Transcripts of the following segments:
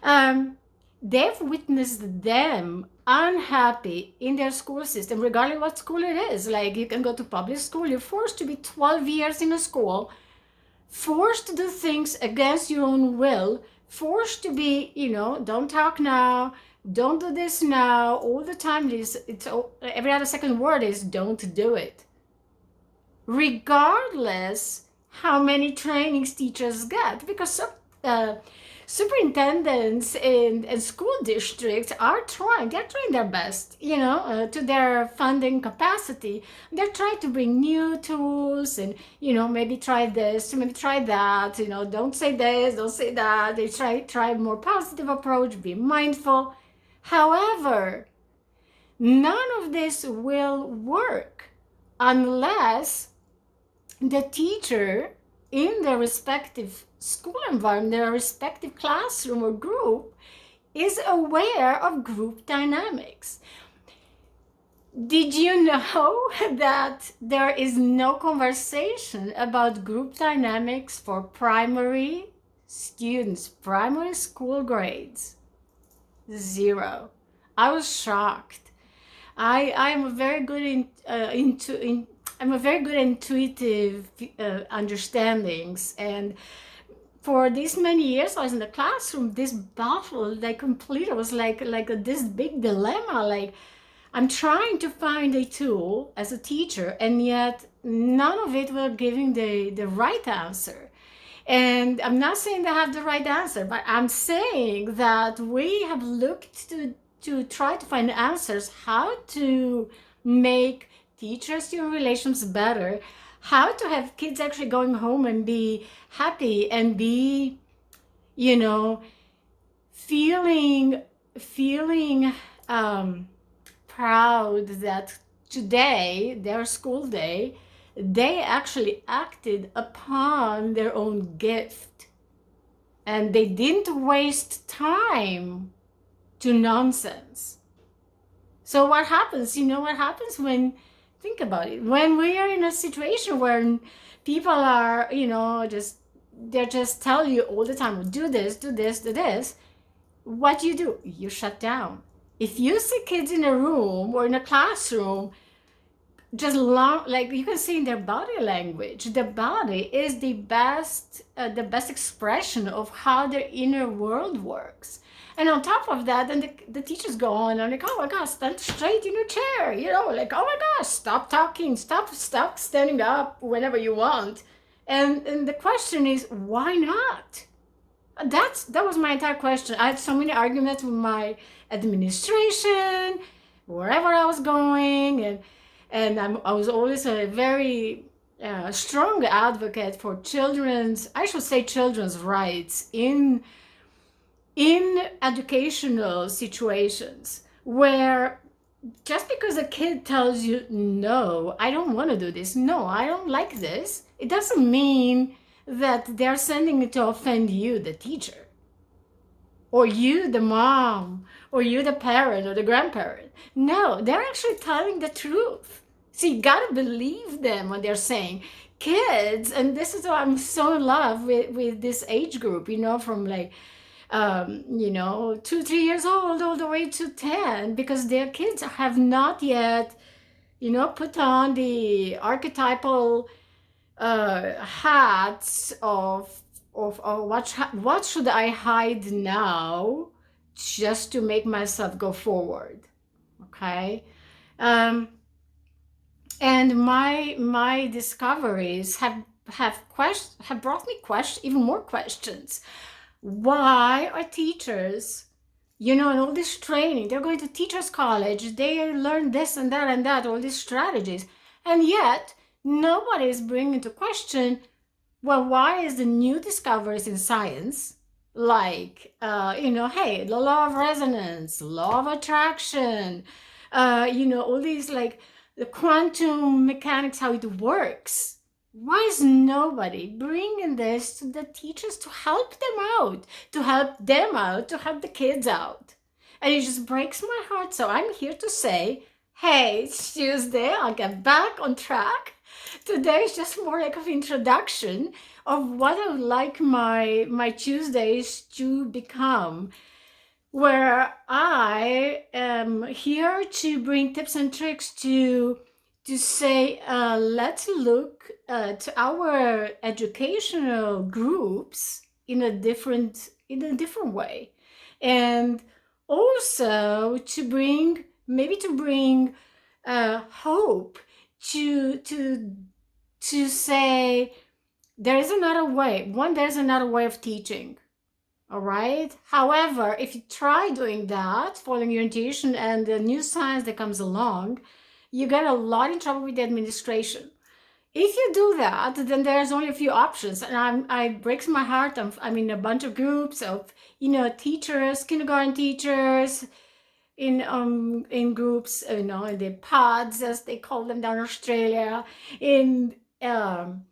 Um, they've witnessed them unhappy in their school system, regardless what school it is. Like, you can go to public school, you're forced to be 12 years in a school, forced to do things against your own will, forced to be, don't talk now, don't do this now, all the time. It's every other second word is don't do it, regardless how many trainings teachers get, because superintendents and school districts they're trying their best, to their funding capacity. They're trying to bring new tools and, maybe try this, maybe try that, don't say this, don't say that. They try a more positive approach, be mindful. However, none of this will work unless the teacher in their respective school environment, their respective classroom or group, is aware of group dynamics. Did you know that there is no conversation about group dynamics for primary students, primary school grades? Zero. I was shocked. I'm a very good I'm a very good intuitive understandings, and for these many years I was in the classroom, this baffled, like complete. It was like this big dilemma. Like, I'm trying to find a tool as a teacher, and yet none of it were giving the right answer. And I'm not saying they have the right answer, but I'm saying that we have looked to try to find answers, how to make teacher-student relations better, how to have kids actually going home and be happy and be, feeling proud that today, their school day, they actually acted upon their own gift and they didn't waste time to nonsense. So what happens? What happens when, think about it, when we are in a situation where people are, they're just telling you all the time, do this, do this, do this. What do? You shut down. If you see kids in a room or in a classroom, just like you can see in their body language, the body is the best expression of how their inner world works. And on top of that, then the teachers go on and like, oh my gosh, stand straight in your chair, like, oh my gosh, stop talking, stop standing up whenever you want. And the question is, why not? That was my entire question. I had so many arguments with my administration, wherever I was going, and I was always a very strong advocate for children's rights in educational situations, where just because a kid tells you, no, I don't want to do this, no, I don't like this, it doesn't mean that they're sending it to offend you, the teacher, or you, the mom, or you, the parent or the grandparent. No, they're actually telling the truth. So you gotta believe them when they're saying. Kids, and this is why I'm so in love with this age group, from like 2, 3 years old all the way to 10, because their kids have not yet, put on the archetypal hats of what should I hide now just to make myself go forward. Okay. And my discoveries have brought me even more questions. Why are teachers, in all this training, they're going to teachers college, they learn this and that, all these strategies, and yet nobody is bringing into question, well, why is the new discoveries in science, like, hey, the law of resonance, law of attraction, all these, like, the quantum mechanics, how it works. Why is nobody bringing this to the teachers to help them out, to help the kids out? And it just breaks my heart. So I'm here to say, hey, it's Tuesday, I'll get back on track. Today is just more like an introduction of what I would like my Tuesdays to become, where I am here to bring tips and tricks to say, let's look to our educational groups in a different way, and also to bring hope to say there is another way. There's another way of teaching. All right. However, if you try doing that, following your intuition and the new science that comes along, you get a lot in trouble with the administration. If you do that, then there's only a few options, and I breaks my heart. I'm in a bunch of groups of teachers, kindergarten teachers, in groups, in the pods as they call them down in Australia, in and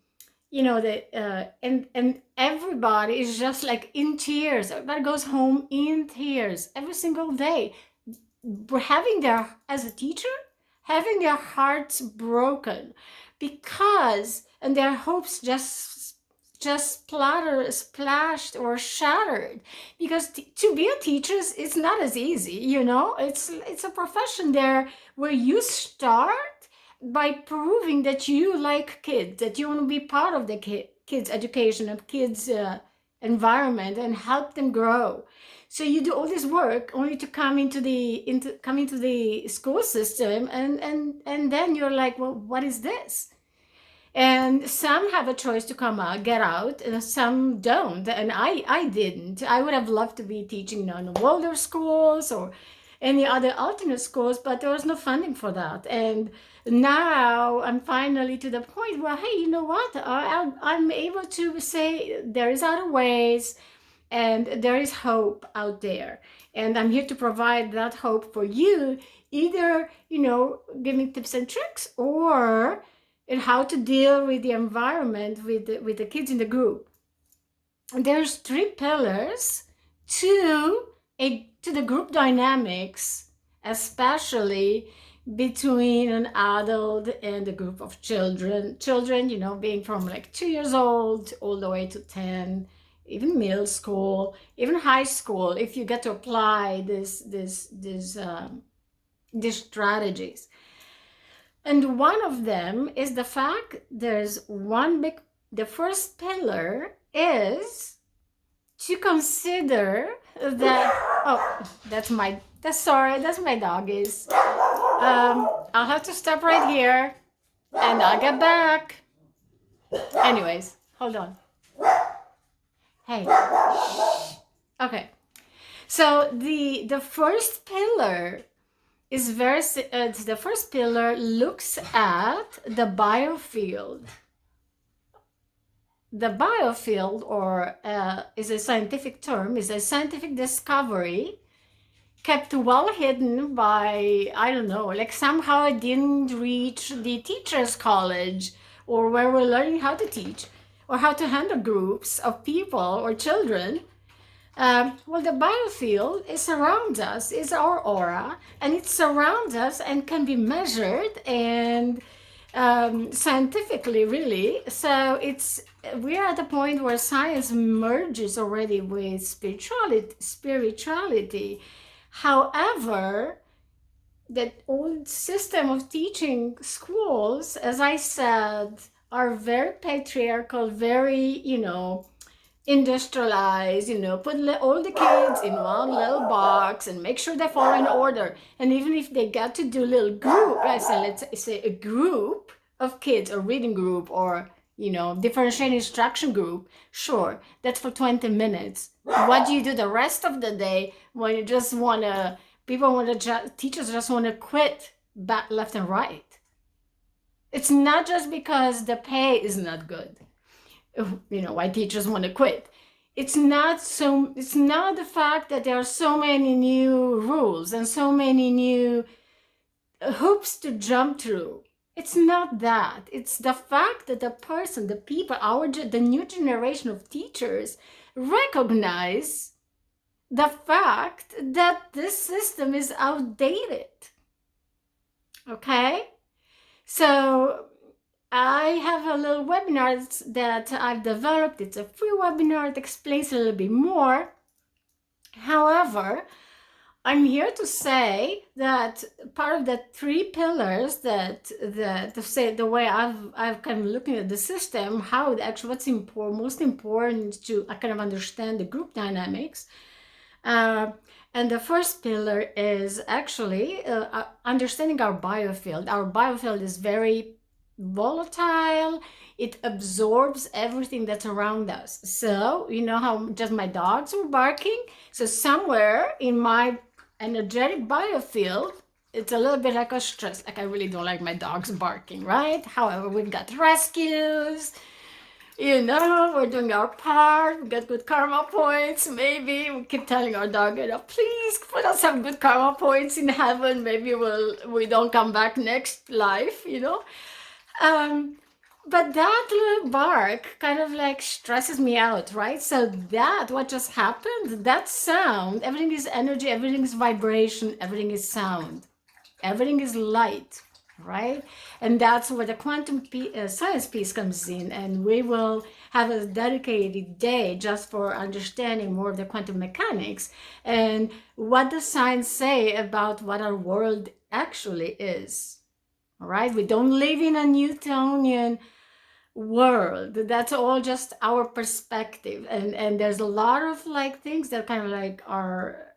everybody is just like in tears. Everybody goes home in tears every single day, as a teacher, having their hearts broken and their hopes just splashed or shattered, because to be a teacher is not as easy. It's a profession there where you start by proving that you like kids, that you want to be part of the kids education, of kids environment, and help them grow. So you do all this work only to come into the school system, and then you're like, well, what is this? And some have a choice to get out, and some don't. And I didn't. I would have loved to be teaching in the Waldorf schools or any other alternate schools, but there was no funding for that. And now I'm finally to the point where, hey, you know what? I'm able to say there is other ways, and there is hope out there. And I'm here to provide that hope for you, either, giving tips and tricks, or in how to deal with the environment with the kids in the group. And there's 3 pillars to the group dynamics, especially between an adult and a group of children, being from like 2 years old all the way to 10, even middle school, even high school, if you get to apply these strategies. And one of them is the fact the first pillar is to consider that, that's my doggies. I'll have to stop right here and I'll get back. Anyways, hold on. Hey. Okay. So the first pillar is the first pillar looks at the biofield. The biofield, or is a scientific term, is a scientific discovery kept well hidden by, I don't know, like somehow it didn't reach the teachers' college, or where we're learning how to teach or how to handle groups of people or children. Well, the biofield is around us, is our aura, and it surrounds us and can be measured and scientifically, really. So we're at the point where science merges already with spirituality. However, that old system of teaching schools, as I said, are very patriarchal, very, industrialized, put all the kids in one little box and make sure they follow in order. And even if they get to do a little group, let's say a group of kids, a reading group, or differentiated instruction group, sure, that's for 20 minutes. What do you do the rest of the day when you just teachers just want to quit back, left and right? It's not just because the pay is not good, why teachers want to quit. It's not the fact that there are so many new rules and so many new hoops to jump through. It's not that. It's the fact that the people, the new generation of teachers recognize the fact that this system is outdated. Okay? So I have a little webinar that I've developed. It's a free webinar that explains a little bit more. However, I'm here to say that part of the three pillars that to say the way I've kind of looking at the system, how actually what's most important to kind of understand the group dynamics. And the first pillar is actually understanding our biofield. Our biofield is very volatile. It absorbs everything that's around us. So, you know how just my dogs were barking? So somewhere in my energetic biofield, it's a little bit like a stress. Like I really don't like my dogs barking, right? However, we've got rescues. You know, we're doing our part. We get good karma points. Maybe we keep telling our dog, you know, please put us some good karma points in heaven. Maybe we don't come back next life. You know. But that little bark kind of like stresses me out, right? So that what just happened, that sound, everything is energy, everything is vibration, everything is sound, everything is light, right? And that's where the quantum science piece comes in, and we will have a dedicated day just for understanding more of the quantum mechanics and what does science say about what our world actually is. All right, we don't live in a Newtonian world. That's all just our perspective, and there's a lot of like things that kind of like are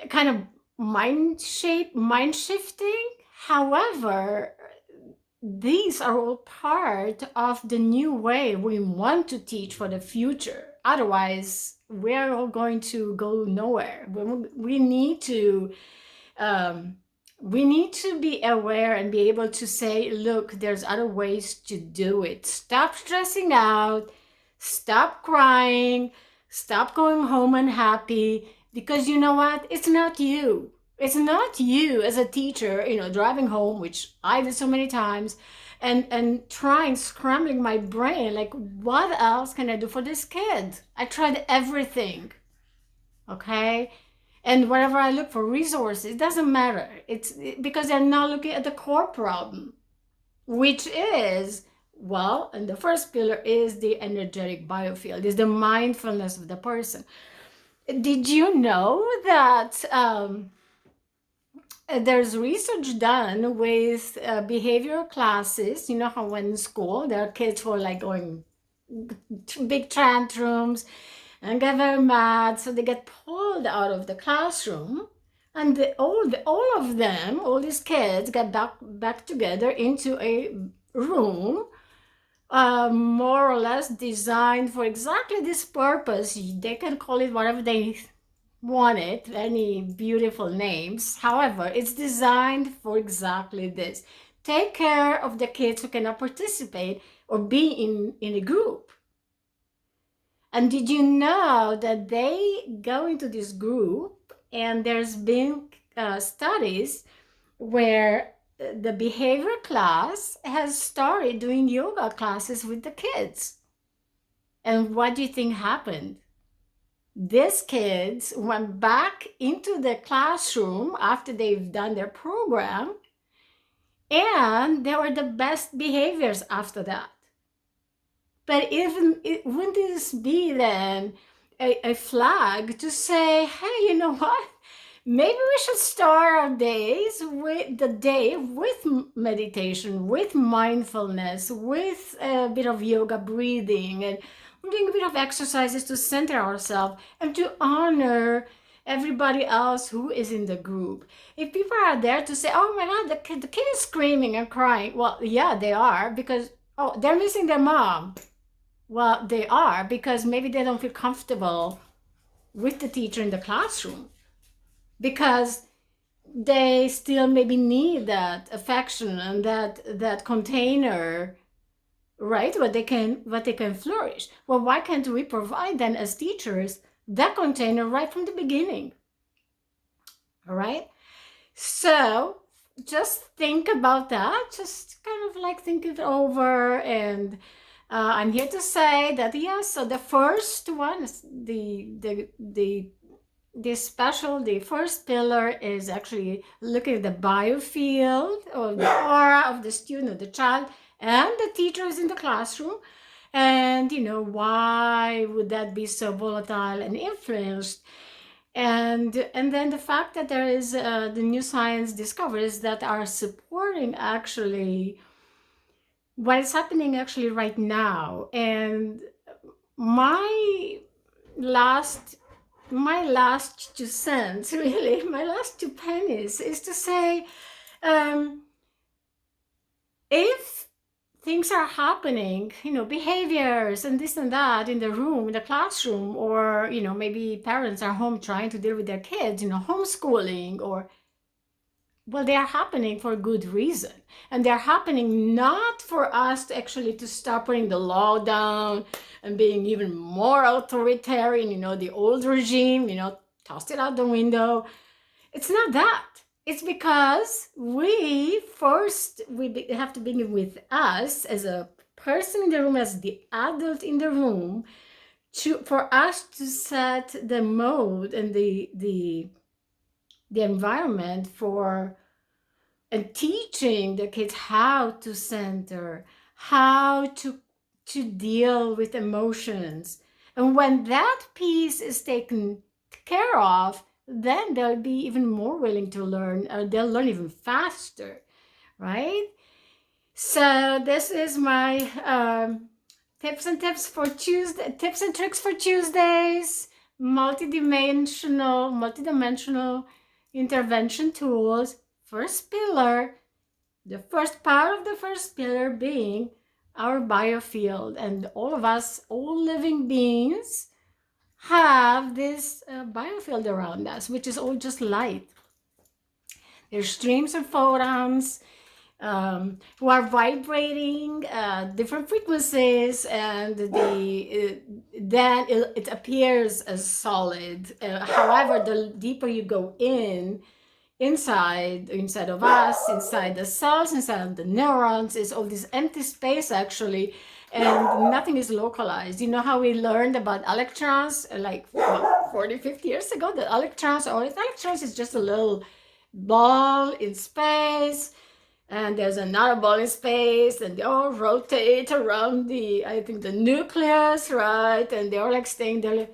kind of mind shifting. However, these are all part of the new way we want to teach for the future. Otherwise, we're all going to go nowhere. We need to be aware and be able to say, look, there's other ways to do it. Stop stressing out, stop crying, stop going home unhappy, because you know what? It's not you. It's not you as a teacher, you know, driving home, which I did so many times, and scrambling my brain, like, what else can I do for this kid? I tried everything, okay? And wherever I look for resources, it doesn't matter. It's because they're not looking at the core problem, which is, well, and the first pillar is the energetic biofield, is the mindfulness of the person. Did you know that there's research done with behavioral classes? You know how when in school there are kids who are like going big tantrums and get very mad, so they get pulled out of the classroom, and all of them, all these kids, get back together into a room, more or less designed for exactly this purpose. They can call it whatever they want it, any beautiful names. However, it's designed for exactly this. Take care of the kids who cannot participate or be in a group. And did you know that they go into this group, and there's been studies where the behavior class has started doing yoga classes with the kids. And what do you think happened? These kids went back into the classroom after they've done their program, and they were the best behaviors after that. But wouldn't this be then a flag to say, hey, you know what? Maybe we should start our days with the day with meditation, with mindfulness, with a bit of yoga breathing, and doing a bit of exercises to center ourselves and to honor everybody else who is in the group. If people are there to say, oh my God, the kid is screaming and crying. Well, yeah, they are, because, oh, they're missing their mom. Well, they are, because maybe they don't feel comfortable with the teacher in the classroom, because they still maybe need that affection and that container, right? What they can flourish. Well, why can't we provide then as teachers that container right from the beginning? All right. So just think about that. Just kind of like think it over, and I'm here to say that yes. So the first one is the the first pillar is actually looking at the biofield or the aura of the student or the child and the teachers in the classroom. And, why would that be so volatile and influenced? And then the fact that there is the new science discoveries that are supporting actually what is happening actually right now. And my last my last 2 cents, really, my last 2 pennies is to say, um, if things are happening, behaviors and this and that in the room, in the classroom, or, maybe parents are home trying to deal with their kids, homeschooling, or, well, they are happening for a good reason. And they're happening not for us to actually to start putting the law down and being even more authoritarian, the old regime, tossed it out the window. It's not that. It's because we have to begin with us as a person in the room, as the adult in the room, for us to set the mode and the environment for and teaching the kids how to center, how to deal with emotions. And when that piece is taken care of, then they'll be even more willing to learn, or they'll learn even faster, right? So this is my tips and tricks for Tuesdays, multidimensional intervention tools. First pillar, the first part of the first pillar being our biofield, and all of us, all living beings, have this biofield around us, which is all just light. There's streams of photons who are vibrating different frequencies, and then it appears as solid. However, the deeper you go inside of us, inside the cells, inside of the neurons, is all this empty space actually, and nothing is localized. You know how we learned about electrons like 40, 50 years ago, that electrons is just a little ball in space, and there's another ball in space, and they all rotate around the nucleus, right? And they're like staying there.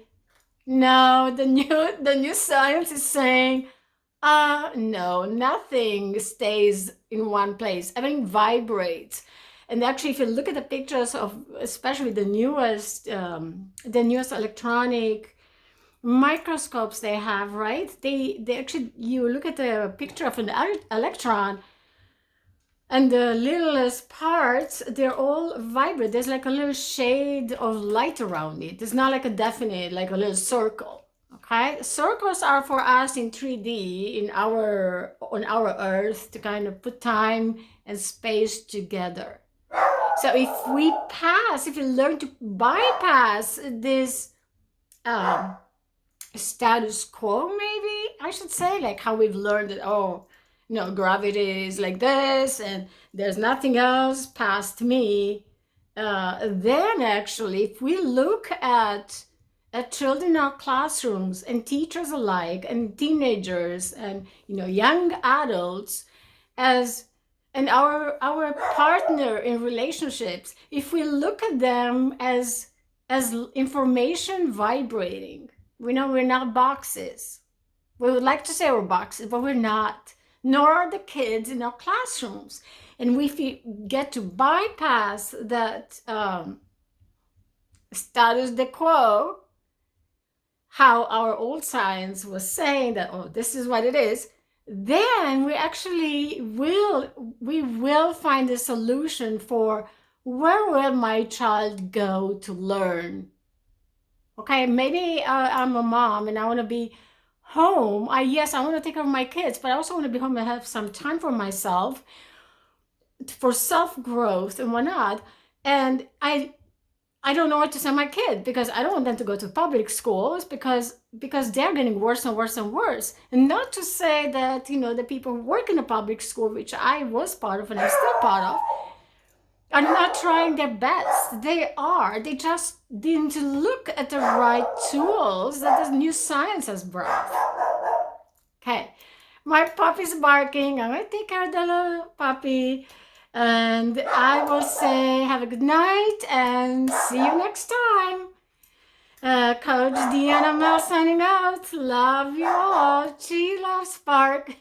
No, the new science is saying, no, nothing stays in one place. Everything vibrates. And actually, if you look at the pictures of, especially the newest electronic microscopes they have, right? They actually, you look at the picture of an electron, and the littlest parts, they're all vibrate. There's like a little shade of light around it. It's not like a definite, like a little circle. Okay, circles are for us in 3D on our Earth to kind of put time and space together. So if you learn to bypass this status quo, maybe I should say, like how we've learned that, gravity is like this and there's nothing else past me, then actually, if we look at children in our classrooms, and teachers alike, and teenagers, and young adults, and our partner in relationships, if we look at them as information vibrating, we know we're not boxes. We would like to say we're boxes, but we're not. Nor are the kids in our classrooms. And if we get to bypass that status quo, how our old science was saying that, this is what it is, then we actually will find a solution for where will my child go to learn. Okay, maybe I'm a mom and I want to be home. I want to take care of my kids, but I also want to be home and have some time for myself, for self-growth and whatnot. And I don't know what to send my kid, because I don't want them to go to public schools, because they're getting worse and worse and worse. And not to say that, the people who work in a public school, which I was part of and I'm still part of, are not trying their best. They are. They just didn't look at the right tools that the new science has brought. Okay, my puppy's barking. I'm going to take care of the little puppy. And I will say have a good night and see you next time. Coach Deanna Mel signing out. Love you all. She loves Spark.